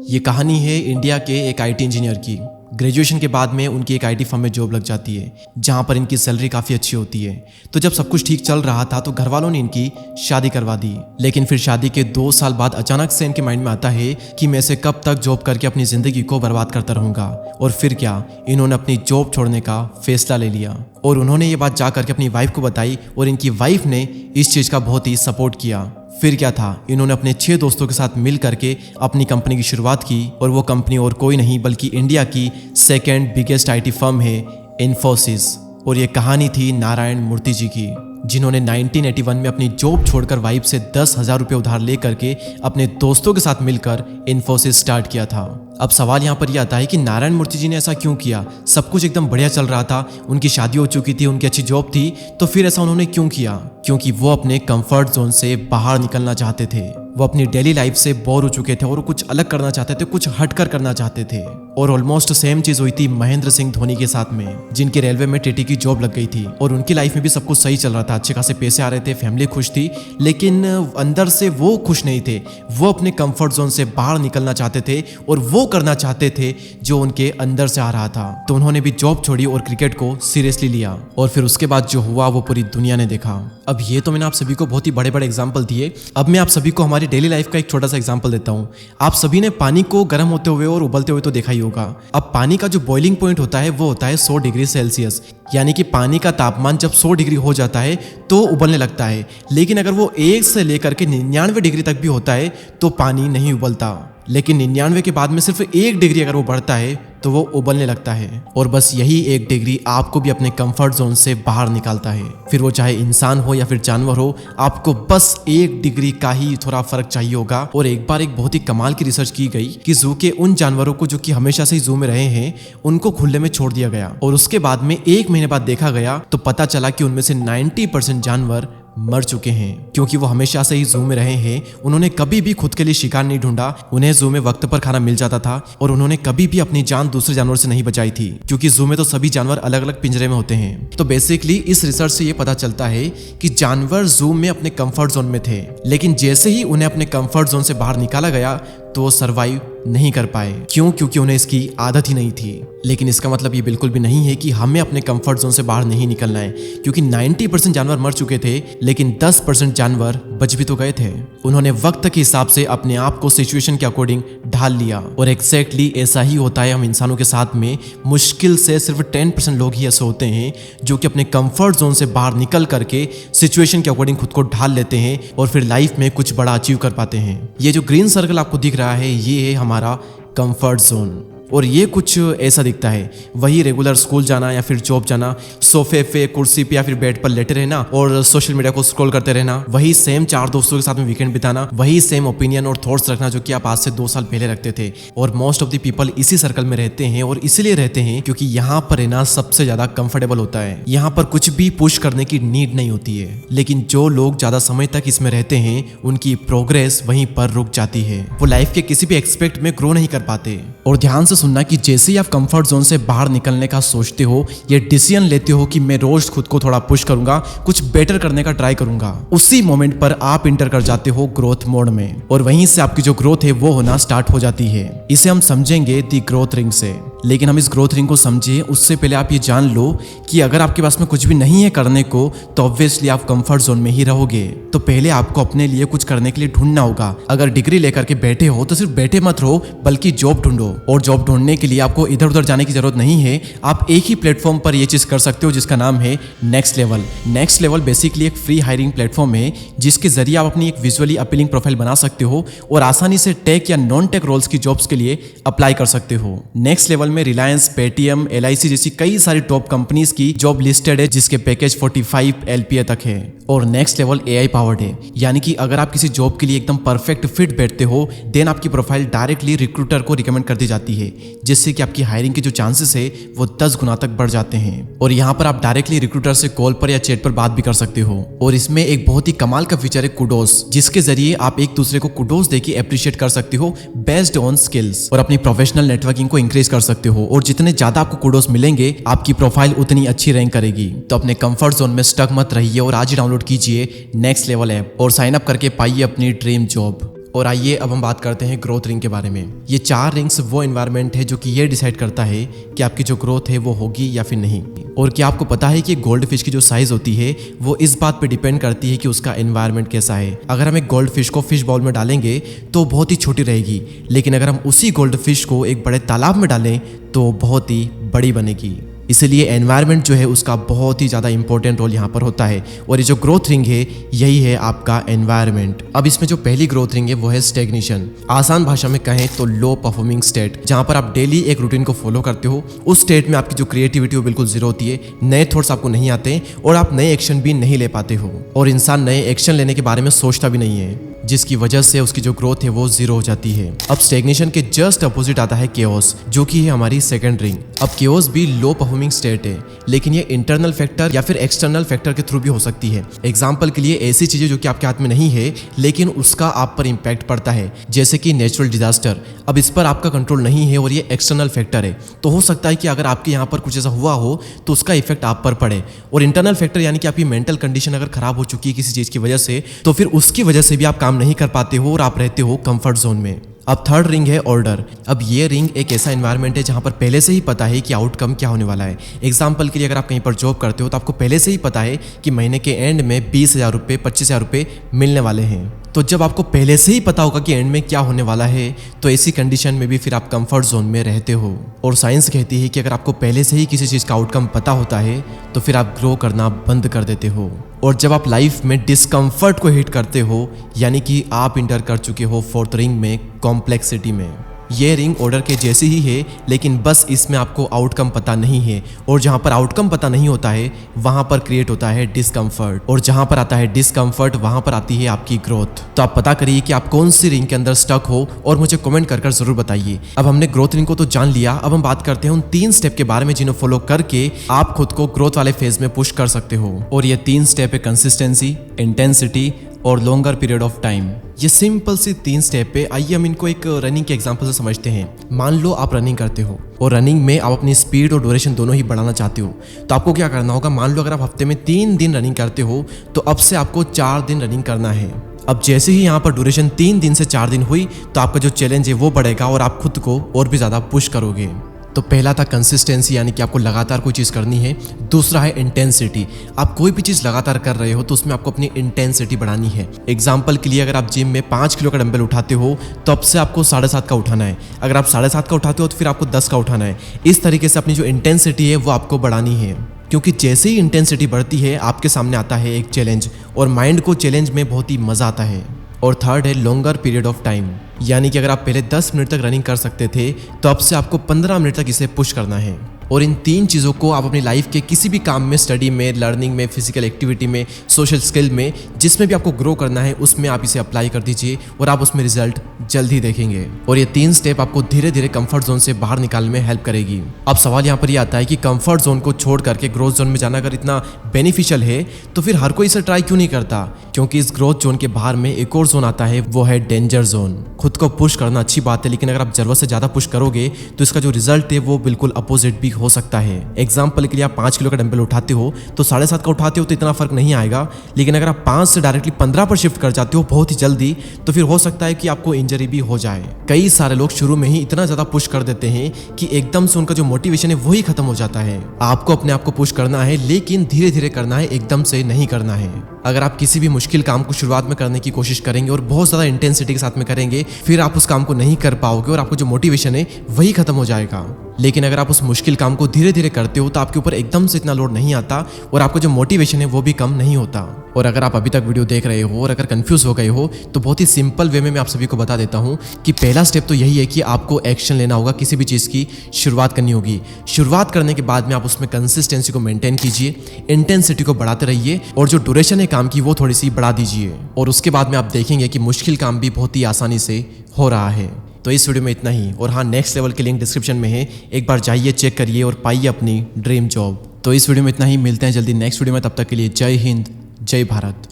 ये कहानी है इंडिया के एक आईटी इंजीनियर की। ग्रेजुएशन के बाद में उनकी एक आईटी फर्म में जॉब लग जाती है, जहां पर इनकी सैलरी काफ़ी अच्छी होती है। तो जब सब कुछ ठीक चल रहा था तो घर वालों ने इनकी शादी करवा दी। लेकिन फिर शादी के 2 साल बाद अचानक से इनके माइंड में आता है कि मैं से कब तक जॉब करके अपनी ज़िंदगी को बर्बाद करता रहूँगा। और फिर क्या, इन्होंने अपनी जॉब छोड़ने का फैसला ले लिया और उन्होंने ये बात जा करके अपनी वाइफ को बताई और इनकी वाइफ ने इस चीज़ का बहुत ही सपोर्ट किया। फिर क्या था, इन्होंने अपने 6 दोस्तों के साथ मिल करके अपनी कंपनी की शुरुआत की और वो कंपनी और कोई नहीं बल्कि इंडिया की सेकंड बिगेस्ट आईटी फर्म है इन्फोसिस। और ये कहानी थी नारायण मूर्ति जी की, जिन्होंने 1981 में अपनी जॉब छोड़कर वाइफ से 10,000 रुपये उधार लेकर के अपने दोस्तों के साथ मिलकर इन्फोसिस स्टार्ट किया था। अब सवाल यहाँ पर यह आता है कि नारायण मूर्ति जी ने ऐसा क्यों किया। सब कुछ एकदम बढ़िया चल रहा था, उनकी शादी हो चुकी थी, उनकी अच्छी जॉब थी, तो फिर ऐसा उन्होंने क्यों किया? क्योंकि वो अपने कंफर्ट जोन से बाहर निकलना चाहते थे। वो अपनी डेली लाइफ से बोर हो चुके थे और कुछ अलग करना चाहते थे, कुछ हटकर करना चाहते थे। और ऑलमोस्ट सेम चीज हुई थी महेंद्र सिंह धोनी के साथ में, जिनकी रेलवे में टीटी की जॉब लग गई थी और उनकी लाइफ में भी सब कुछ सही चल रहा था, अच्छे खासे पैसे आ रहे थे, फैमिली खुश थी, लेकिन अंदर से वो खुश नहीं थे। वो अपने कंफर्ट जोन से बाहर निकलना चाहते थे और वो करना चाहते थे जो उनके अंदर से आ रहा था। तो उन्होंने भी जॉब छोड़ी और क्रिकेट को सीरियसली लिया और फिर उसके बाद जो हुआ वो पूरी दुनिया ने देखा। अब ये तो मैंने आप सभी को बहुत ही बड़े बड़े एग्जाम्पल दिए। अब मैं आप सभी को हमारी डेली लाइफ का एक छोटा सा एग्जाम्पल देता हूँ। आप सभी ने पानी को गर्म होते हुए और उबलते हुए तो देखा ही होगा। अब पानी का जो बॉइलिंग पॉइंट होता है वो होता है 100 डिग्री सेल्सियस, यानी कि पानी का तापमान जब 100 डिग्री हो जाता है तो उबलने लगता है। लेकिन अगर वो 1 से लेकर के 99 डिग्री तक भी होता है तो पानी नहीं उबलता। लेकिन 99 के बाद में सिर्फ 1 डिग्री अगर वो बढ़ता है तो वो उबलने लगता है। और बस यही 1 डिग्री आपको भी अपने कंफर्ट जोन से बाहर निकालता है। फिर वो चाहे इंसान हो या फिर जानवर हो, आपको बस 1 डिग्री का ही थोड़ा फर्क चाहिए होगा। और एक बार एक बहुत ही कमाल की रिसर्च की गई कि जू के उन जानवरों को जो कि हमेशा से ही जू में रहे हैं, उनको खुले में छोड़ दिया गया और उसके बाद में 1 महीने बाद देखा गया तो पता चला कि उनमें से 90% जानवर मर चुके हैं, क्योंकि वो हमेशा से ही जू में रहे हैं। उन्होंने कभी भी खुद के लिए शिकार नहीं ढूंढा, उन्हें जू में वक्त पर खाना मिल जाता था और उन्होंने कभी भी अपनी जान दूसरे जानवर से नहीं बचाई थी, क्योंकि जू में तो सभी जानवर अलग अलग पिंजरे में होते हैं। तो बेसिकली इस रिसर्च से ये पता चलता है कि जानवर जू में अपने कंफर्ट जोन में थे, लेकिन जैसे ही उन्हें अपने कंफर्ट जोन से बाहर निकाला गया तो वो सर्वाइव नहीं कर पाए। क्यों? क्योंकि उन्हें इसकी आदत ही नहीं थी। लेकिन इसका मतलब ये बिल्कुल भी नहीं है कि हमें अपने कंफर्ट जोन से बाहर नहीं निकलना है, क्योंकि 90% जानवर मर चुके थे लेकिन 10% जानवर बच भी तो गए थे। उन्होंने वक्त के हिसाब से अपने आप को सिचुएशन के अकॉर्डिंग ढाल लिया और एग्जैक्टली ऐसा ही होता है हम इंसानों के साथ में। मुश्किल से सिर्फ 10% लोग ही ऐसे होते हैं जो कि अपने कंफर्ट जोन से बाहर निकल करके सिचुएशन के अकॉर्डिंग खुद को ढाल लेते हैं और फिर लाइफ में कुछ बड़ा अचीव कर पाते हैं। ये जो ग्रीन सर्कल आपको दिख रहा है ये है हमारा कंफर्ट जोन। और ये कुछ ऐसा दिखता है, वही रेगुलर स्कूल जाना या फिर जॉब जाना, सोफे पे, कुर्सी पे या फिर बेड पर लेटे रहना और सोशल मीडिया को स्क्रॉल करते रहना, वही सेम 4 दोस्तों के साथ में वीकेंड बिताना, वही सेम ओपिनियन और थॉट्स रखना जो कि आप आज से 2 साल पहले रखते थे। और मोस्ट ऑफ द पीपल इसी सर्कल में रहते हैं और इसीलिए रहते हैं क्योंकि यहाँ पर रहना सबसे ज्यादा कंफर्टेबल होता है। यहाँ पर कुछ भी पुश करने की नीड नहीं होती है। लेकिन जो लोग ज्यादा समय तक इसमें रहते हैं उनकी प्रोग्रेस वहीं पर रुक जाती है। वो लाइफ के किसी भी एक्सपेक्ट में ग्रो नहीं कर पाते। और ध्यान से सुनना कि जैसे ही आप कंफर्ट जोन से बाहर निकलने का सोचते हो, ये डिसीजन लेते हो कि मैं रोज खुद को थोड़ा पुश करूंगा, कुछ बेटर करने का ट्राई करूंगा, उसी मोमेंट पर आप इंटर कर जाते हो ग्रोथ मोड में और वहीं से आपकी जो ग्रोथ है वो होना स्टार्ट हो जाती है। इसे हम समझेंगे दी ग्रोथ रिंग से। लेकिन हम इस ग्रोथ रिंग को समझे उससे पहले आप ये जान लो कि अगर आपके पास में कुछ भी नहीं है करने को तो ऑब्वियसली आप कंफर्ट जोन में ही रहोगे। तो पहले आपको अपने लिए कुछ करने के लिए ढूंढना होगा। अगर डिग्री लेकर के बैठे हो तो सिर्फ बैठे मत रहो, बल्कि जॉब ढूंढो। और जॉब ढूंढने के लिए आपको इधर उधर जाने की जरूरत नहीं है। आप एक ही प्लेटफॉर्म पर ये चीज कर सकते हो जिसका नाम है next level. Next level basically एक फ्री हायरिंग प्लेटफॉर्म है जिसके जरिए आप अपनी एक विजुअली अपीलिंग प्रोफाइल बना सकते हो और आसानी से टेक या नॉन टेक रोल्स की जॉब्स के लिए अप्लाई कर सकते हो। नेक्स्ट लेवल में रिलायंस, पेटीएम, LIC जैसी कई सारी टॉप कंपनीज की जॉब लिस्टेड है जिसके पैकेज 45 LPA तक है। और नेक्स्ट लेवल AI पावर्ड है, यानी कि अगर आप किसी जॉब के लिए एकदम परफेक्ट फिट बैठते हो देन आपकी प्रोफाइल डायरेक्टली रिक्रूटर को रिकमेंड कर दी जाती है, जिससे कि आपकी हायरिंग के जो चांसेस है वो 10 गुना तक बढ़ जाते हैं। और यहाँ पर आप डायरेक्टली रिक्रूटर से कॉल पर या चैट पर बात भी कर सकते हो। और इसमें एक बहुत ही कमाल का फीचर है कुडोस, जिसके जरिए आप एक दूसरे को कुडोस देके अप्रिशिएट कर सकते हो बेस्ड ऑन स्किल्स और अपनी प्रोफेशनल नेटवर्किंग को इंक्रीज कर सकते हो। और जितने ज्यादा आपको कुडोस मिलेंगे आपकी प्रोफाइल उतनी अच्छी रैंक करेगी। तो अपने कंफर्ट जोन में स्टक मत रहिए और आज ही डाउनलोड कीजिए नेक्स्ट लेवल ऐप और साइन अप करके पाइए अपनी ड्रीम जॉब। और आइए अब हम बात करते हैं ग्रोथ रिंग के बारे में। ये 4 रिंग्स वो एनवायरनमेंट है जो कि ये डिसाइड करता है कि आपकी जो ग्रोथ है वो होगी या फिर नहीं। और क्या आपको पता है कि गोल्ड फिश की जो साइज होती है वो इस बात पे डिपेंड करती है कि उसका एनवायरनमेंट कैसा है। अगर हम एक गोल्ड फिश को फिश बाउल में डालेंगे तो बहुत ही छोटी रहेगी, लेकिन अगर हम उसी गोल्ड फिश को एक बड़े तालाब में डालें तो बहुत ही बड़ी बनेगी। इसलिए एनवायरनमेंट जो है उसका बहुत ही ज़्यादा इंपॉर्टेंट रोल यहाँ पर होता है। और ये जो ग्रोथ रिंग है यही है आपका एनवायरनमेंट। अब इसमें जो पहली ग्रोथ रिंग है वो है स्टेग्नेशन। आसान भाषा में कहें तो लो परफॉर्मिंग स्टेट, जहाँ पर आप डेली एक रूटीन को फॉलो करते हो। उस स्टेट में आपकी जो क्रिएटिविटी वो बिल्कुल जीरो होती है, नए थॉट्स आपको नहीं आते और आप नए एक्शन भी नहीं ले पाते हो। और इंसान नए एक्शन लेने के बारे में सोचता भी नहीं है, जिसकी वजह से उसकी जो ग्रोथ है वो जीरो हो जाती है। अब स्टेग्नेशन के जस्ट अपोजिट आता है केओस, जो कि है हमारी सेकंड रिंग। अब केओस भी लो परफॉर्मिंग स्टेट है, लेकिन ये इंटरनल फैक्टर या फिर एक्सटर्नल फैक्टर के थ्रू भी हो सकती है। एग्जाम्पल के लिए ऐसी चीजें जो कि आपके हाथ में नहीं है लेकिन उसका आप पर इंपैक्ट पड़ता है, जैसे कि नेचुरल डिजास्टर। अब इस पर आपका कंट्रोल नहीं है और ये एक्सटर्नल फैक्टर है, तो हो सकता है कि अगर आपके यहाँ पर कुछ ऐसा हुआ हो तो उसका इफेक्ट आप पर पड़े। और इंटरनल फैक्टर यानी कि आपकी मेंटल कंडीशन अगर खराब हो चुकी है किसी चीज की वजह से, तो फिर उसकी वजह से भी आप काम नहीं कर पाते हो और आप रहते हो कंफर्ट जोन में। अब थर्ड रिंग है ऑर्डर। अब ये रिंग एक ऐसा एनवायरनमेंट है जहां पर पहले से ही पता है कि आउटकम क्या होने वाला है। एग्जाम्पल के लिए अगर आप कहीं पर जॉब करते हो तो आपको पहले से ही पता है कि महीने के एंड में 20,000 रुपये 25,000 रुपये मिलने वाले हैं। तो जब आपको पहले से ही पता होगा कि एंड में क्या होने वाला है, तो ऐसी कंडीशन में भी फिर आप कंफर्ट जोन में रहते हो। और साइंस कहती है कि अगर आपको पहले से ही किसी चीज़ का आउटकम पता होता है तो फिर आप ग्रो करना बंद कर देते हो। और जब आप लाइफ में डिस्कम्फर्ट को हिट करते हो, यानी कि आप इंटर कर चुके हो फोर्थ रिंग में, कॉम्प्लेक्सिटी में। ये रिंग ऑर्डर के जैसी ही है, लेकिन बस इसमें आपको आउटकम पता नहीं है। और जहाँ पर आउटकम पता नहीं होता है वहाँ पर क्रिएट होता है डिस्कम्फर्ट, और जहाँ पर आता है डिस्कम्फर्ट वहाँ पर आती है आपकी ग्रोथ। तो आप पता करिए कि आप कौन सी रिंग के अंदर स्टक हो और मुझे कमेंट कर जरूर बताइए। अब हमने ग्रोथ रिंग को तो जान लिया, अब हम बात करते हैं उन 3 स्टेप के बारे में जिन्हें फॉलो करके आप खुद को ग्रोथ वाले फेज में पुश कर सकते हो। और ये 3 स्टेप है कंसिस्टेंसी, इंटेंसिटी और लॉन्गर पीरियड ऑफ टाइम। ये सिंपल सी 3 स्टेप है। आइए हम इनको एक रनिंग के एग्जांपल से समझते हैं। मान लो आप रनिंग करते हो और रनिंग में आप अपनी स्पीड और ड्यूरेशन दोनों ही बढ़ाना चाहते हो, तो आपको क्या करना होगा। मान लो अगर आप हफ्ते में 3 दिन रनिंग करते हो तो अब से आपको 4 दिन रनिंग करना है। अब जैसे ही यहाँ पर ड्यूरेशन 3 दिन से 4 दिन हुई तो आपका जो चैलेंज है वो बढ़ेगा और आप खुद को और भी ज़्यादा पुश करोगे। तो पहला था कंसिस्टेंसी, यानी कि आपको लगातार कोई चीज़ करनी है। दूसरा है इंटेंसिटी, आप कोई भी चीज़ लगातार कर रहे हो तो उसमें आपको अपनी इंटेंसिटी बढ़ानी है। एग्जाम्पल के लिए अगर आप जिम में 5 किलो का डंबल उठाते हो तो अब से आपको 7.5 का उठाना है। अगर आप 7.5 का उठाते हो तो फिर आपको 10 का उठाना है। इस तरीके से अपनी जो इंटेंसिटी है वो आपको बढ़ानी है, क्योंकि जैसे ही इंटेंसिटी बढ़ती है आपके सामने आता है एक चैलेंज, और माइंड को चैलेंज में बहुत ही मज़ा आता है। और थर्ड है लॉन्गर पीरियड ऑफ टाइम, यानी कि अगर आप पहले 10 मिनट तक रनिंग कर सकते थे तो अब से आपको 15 मिनट तक इसे पुश करना है। और इन 3 चीज़ों को आप अपनी लाइफ के किसी भी काम में, स्टडी में, लर्निंग में, फिजिकल एक्टिविटी में, सोशल स्किल में, जिसमें भी आपको ग्रो करना है उसमें आप इसे अप्लाई कर दीजिए और आप उसमें रिजल्ट जल्द ही देखेंगे। और ये 3 स्टेप आपको धीरे धीरे कंफर्ट जोन से बाहर निकालने में हेल्प करेगी। अब सवाल यहाँ पर ये आता है कि कंफर्ट जोन को छोड़ करके ग्रोथ जोन में जाना अगर इतना बेनिफिशियल है तो फिर हर कोई इसे ट्राई क्यों नहीं करता। क्योंकि इस ग्रोथ जोन के बाहर में एक और जोन आता है, वो है डेंजर जोन। खुद को पुश करना अच्छी बात है, लेकिन अगर आप जरूरत से ज़्यादा पुश करोगे तो इसका जो रिजल्ट है वो बिल्कुल अपोजिट भी हो सकता है। एग्जाम्पल के लिए आप 5 किलो का डंबल उठाते हो तो 7.5 का उठाते हो तो इतना फर्क नहीं आएगा, लेकिन अगर आप 5 से डायरेक्टली 15 पर शिफ्ट कर जाते हो बहुत ही जल्दी, तो फिर हो सकता है कि आपको इंजरी भी हो जाए। कई सारे लोग शुरू में ही इतना ज्यादा पुश कर देते हैं कि एकदम से उनका जो मोटिवेशन है वही खत्म हो जाता है। आपको अपने आप को पुश करना है, लेकिन धीरे धीरे करना है, एकदम से नहीं करना है। अगर आप किसी भी मुश्किल काम को शुरुआत में करने की कोशिश करेंगे और बहुत ज़्यादा इंटेंसिटी के साथ में करेंगे, फिर आप उस काम को नहीं कर पाओगे और आपको जो मोटिवेशन है वही खत्म हो जाएगा। लेकिन अगर आप उस मुश्किल काम को धीरे धीरे करते हो तो आपके ऊपर एकदम से इतना लोड नहीं आता और आपका जो मोटिवेशन है वो भी कम नहीं होता। और अगर आप अभी तक वीडियो देख रहे हो और अगर कंफ्यूज हो गए हो तो बहुत ही सिंपल वे में मैं आप सभी को बता देता हूँ कि पहला स्टेप तो यही है कि आपको एक्शन लेना होगा, किसी भी चीज़ की शुरुआत करनी होगी। शुरुआत करने के बाद में आप उसमें कंसिस्टेंसी को मेंटेन कीजिए, इंटेंसिटी को बढ़ाते रहिए और जो ड्यूरेशन है काम की वो थोड़ी सी बढ़ा दीजिए। और उसके बाद में आप देखेंगे कि मुश्किल काम भी बहुत ही आसानी से हो रहा है। तो इस वीडियो में इतना ही। और हाँ, नेक्स्ट लेवल की लिंक डिस्क्रिप्शन में है, एक बार जाइए, चेक करिए और पाइए अपनी ड्रीम जॉब। तो इस वीडियो में इतना ही, मिलते हैं जल्दी नेक्स्ट वीडियो में। तब तक के लिए जय हिंद, जय भारत।